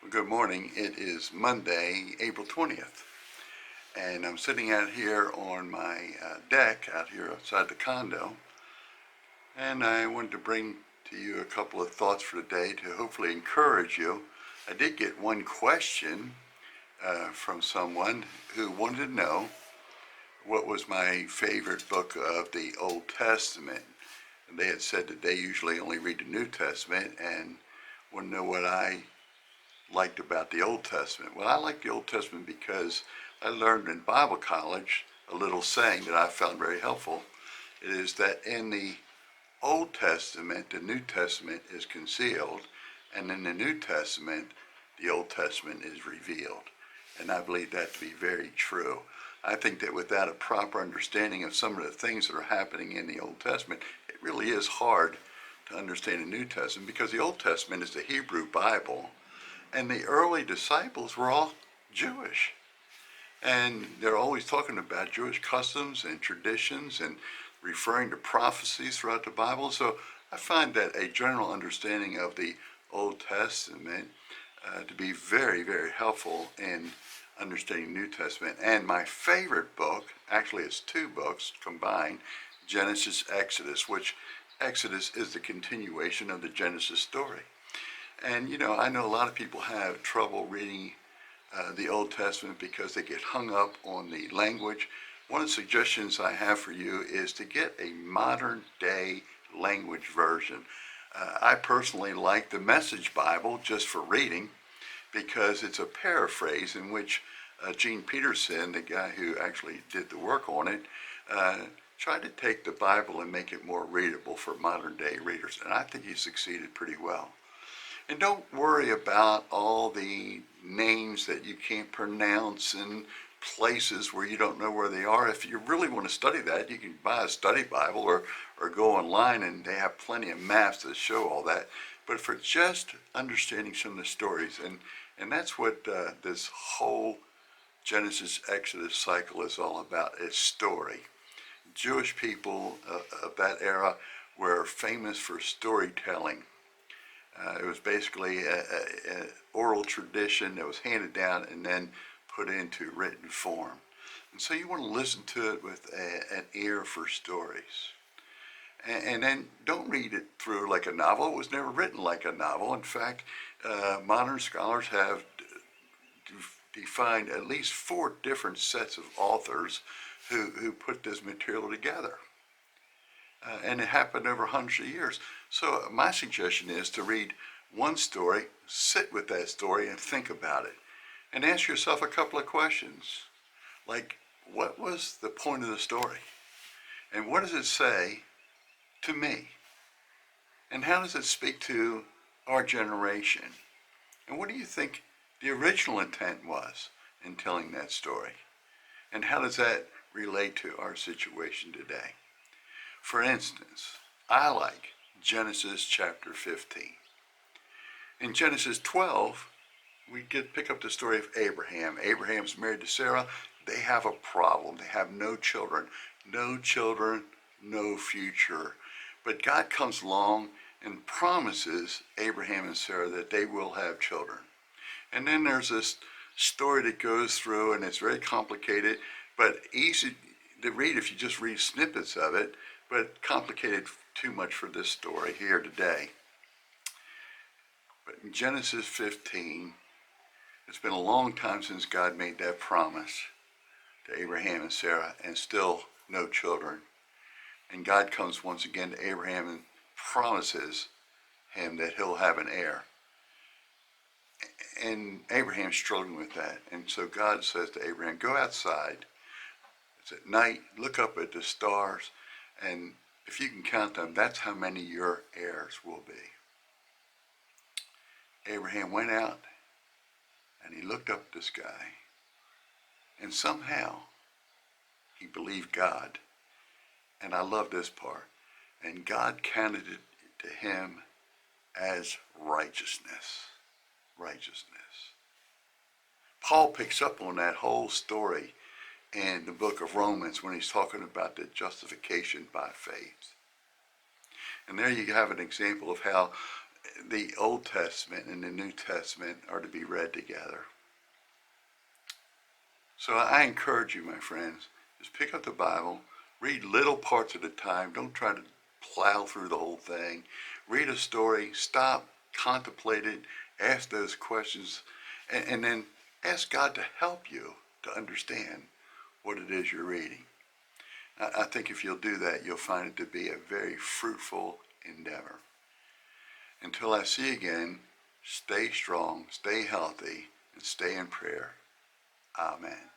Good morning. It is Monday, April 20th, and I'm sitting out here on my deck out here outside the condo, and I wanted to bring to you a couple of thoughts for today to hopefully encourage you. I did get one question from someone who wanted to know what was my favorite book of the Old Testament. And they had said that they usually only read the New Testament and want to know what I liked about the Old Testament. Well, I like the Old Testament because I learned in Bible college a little saying that I found very helpful. It is that in the Old Testament, the New Testament is concealed, and in the New Testament, the Old Testament is revealed. And I believe that to be very true. I think that without a proper understanding of some of the things that are happening in the Old Testament, it really is hard to understand the New Testament, because the Old Testament is the Hebrew Bible, and the early disciples were all Jewish. And they're always talking about Jewish customs and traditions and referring to prophecies throughout the Bible. So I find that a general understanding of the Old Testament to be very, very helpful in understanding the New Testament. And my favorite book, actually it's two books combined, Genesis, Exodus, which Exodus is the continuation of the Genesis story. And I know a lot of people have trouble reading the Old Testament because they get hung up on the language. One of the suggestions I have for you is to get a modern day language version. I personally like the Message Bible just for reading, because it's a paraphrase in which Gene Peterson, the guy who actually did the work on it, tried to take the Bible and make it more readable for modern day readers. And I think he succeeded pretty well. And don't worry about all the names that you can't pronounce and places where you don't know where they are. If you really want to study that, you can buy a study Bible or go online, and they have plenty of maps that show all that. But for just understanding some of the stories, and that's what this whole Genesis Exodus cycle is all about, is story. Jewish people of that era were famous for storytelling. It was basically an oral tradition that was handed down and then put into written form. And so you want to listen to it with an ear for stories. And then don't read it through like a novel. It was never written like a novel. In fact, modern scholars have defined at least 4 different sets of authors who put this material together. And it happened over hundreds of years. So my suggestion is to read one story, sit with that story and think about it. And ask yourself a couple of questions. Like, what was the point of the story? And what does it say to me? And how does it speak to our generation? And what do you think the original intent was in telling that story? And how does that relate to our situation today? For instance, I like Genesis chapter 15. In Genesis 12, we pick up the story of Abraham. Abraham's married to Sarah. They have a problem. They have no children. No children, no future. But God comes along and promises Abraham and Sarah that they will have children. And then there's this story that goes through, and it's very complicated, but easy to read if you just read snippets of it, but complicated too much for this story here today. But in Genesis 15, it's been a long time since God made that promise to Abraham and Sarah, and still no children. And God comes once again to Abraham and promises him that he'll have an heir. And Abraham's struggling with that. And so God says to Abraham, go outside. It's at night, look up at the stars, and if you can count them, that's how many your heirs will be. Abraham went out and he looked up at the sky, and somehow he believed God. And I love this part. And God counted it to him as righteousness. Righteousness. Paul picks up on that whole story in the book of Romans when he's talking about the justification by faith. And there you have an example of how the Old Testament and the New Testament are to be read together. So I encourage you, my friends, just pick up the Bible, read little parts at a time. Don't try to plow through the whole thing. Read a story, stop, contemplate it, ask those questions, and then ask God to help you to understand what it is you're reading. I think if you'll do that, you'll find it to be a very fruitful endeavor. Until I see you again, stay strong, stay healthy, and stay in prayer. Amen.